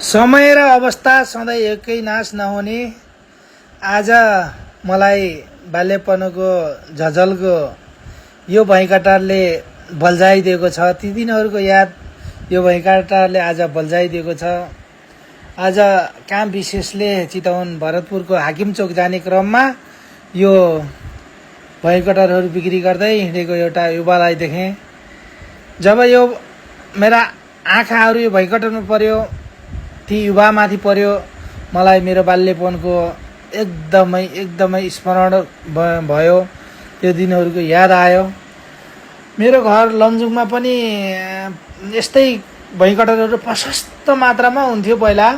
समय र अवस्था सधैँ एकै नाश नहुने। आज मलाई बाल्यपनको झझलको यो भैँकटारले बल्झाइदिएको छ। ती दिनहरूको याद यो भैँकटारले आज बल्झाइदिएको छ। आज काम विशेषले चितवन भरतपुरको हाकिम चोक जाने क्रममा यो भैँकटारहरू बिक्री गर्दै हिँडेको एउटा युवालाई देखेँ। जब यो मेरा आँखाहरू यो भैँकटारमा पर्यो, ती युवामाथि पर्यो, मलाई मेरो बाल्यपनको एकदमै स्मरण भयो। त्यो दिनहरूको याद आयो। मेरो घर लमजुङमा पनि यस्तै भैँकटारहरू प्रशस्त मात्रामा हुन्थ्यो। पहिला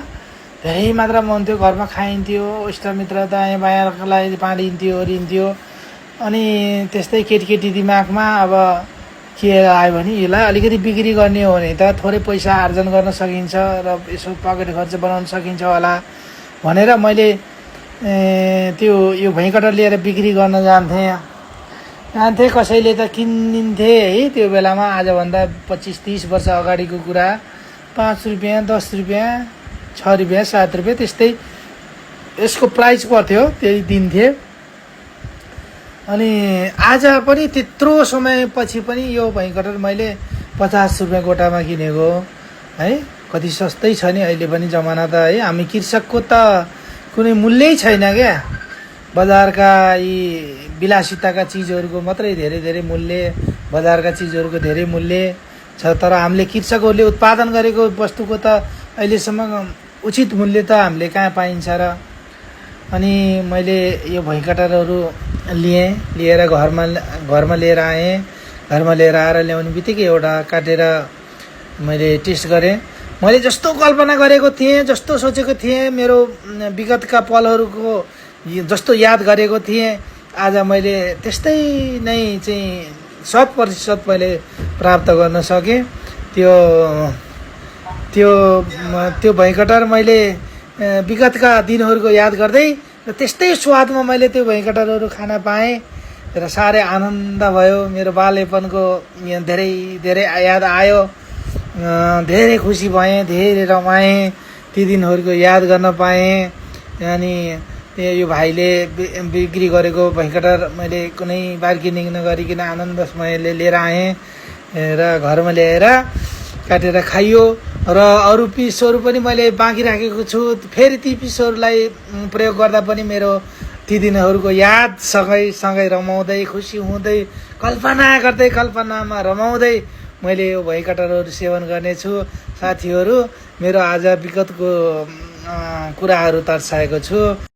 धेरै मात्रामा हुन्थ्यो। घरमा खाइन्थ्यो, इष्टमित्र दायाँ बायाँलाई बाँडिन्थ्यो, ओरिन्थ्यो। अनि त्यस्तै केटीकेटी दिमागमा अब के आयो भने यसलाई अलिकति बिक्री गर्ने हो भने त थोरै पैसा आर्जन गर्न सकिन्छ र यसो पकेट खर्च बनाउन सकिन्छ होला भनेर मैले यो भैँकटार लिएर बिक्री गर्न जान्थेँ। कसैले त किनिदिन्थे है। त्यो बेलामा आजभन्दा 25-30 वर्ष अगाडिको कुरा 5 रुपियाँ, 10 रुपियाँ, 6 रुपियाँ, 7 रुपियाँ त्यस्तै यसको प्राइस पर्थ्यो, त्यही दिन्थे। अनि आज पनि त्यत्रो समयपछि पनि यो भैँकटार मैले 50 रुपियाँ गोटामा किनेको है। कति सस्तै छ नि अहिले पनि जमाना त है। हामी कृषकको त कुनै मूल्यै छैन क्या। बजारका यी विलासिताका चिजहरूको मात्रै धेरै मूल्य, बजारका चिजहरूको धेरै मूल्य छ। तर हामीले कृषकहरूले उत्पादन गरेको वस्तुको त अहिलेसम्म उचित मूल्य त हामीले कहाँ पाइन्छ र। अनि मैले यो भैँकटारहरू लिएर घरमा लिएर आएँ। घरमा लिएर आएर ल्याउने बित्तिकै एउटा काटेर मैले टेस्ट गरेँ। मैले जस्तो कल्पना गरेको थिएँ, जस्तो सोचेको थिएँ, मेरो विगतका पलहरूको जस्तो याद गरेको थिएँ, आज मैले त्यस्तै नै चाहिँ 100% मैले प्राप्त गर्न सकेँ। त्यो भैँकटार मैले विगतका दिनहरूको याद गर्दै र त्यस्तै स्वादमा मैले त्यो भैँकटारहरू खान पाएँ र साह्रै आनन्द भयो। मेरो बाल्यपनको धेरै याद आयो। धेरै खुसी भएँ, धेरै रमाएँ। ती दिनहरूको याद गर्न पाएँ। अनि यो भाइले बिक्री गरेको भैँकटार मैले कुनै बार्गेनिङ नगरिकन आनन्दमयले लिएर आएँ र घरमा ल्याएर काटेर खाइयो। र अरू पिसहरू पनि मैले बाँकी राखेको छु। फेरि ती पिसहरूलाई प्रयोग गर्दा पनि मेरो ती दिनहरूको याद सँगै रमाउँदै, खुसी हुँदै, कल्पनामा रमाउँदै मैले यो भैँकटारहरू सेवन गर्नेछु। साथीहरू, मेरो आज विगतको कुराहरू तर्साएको छु।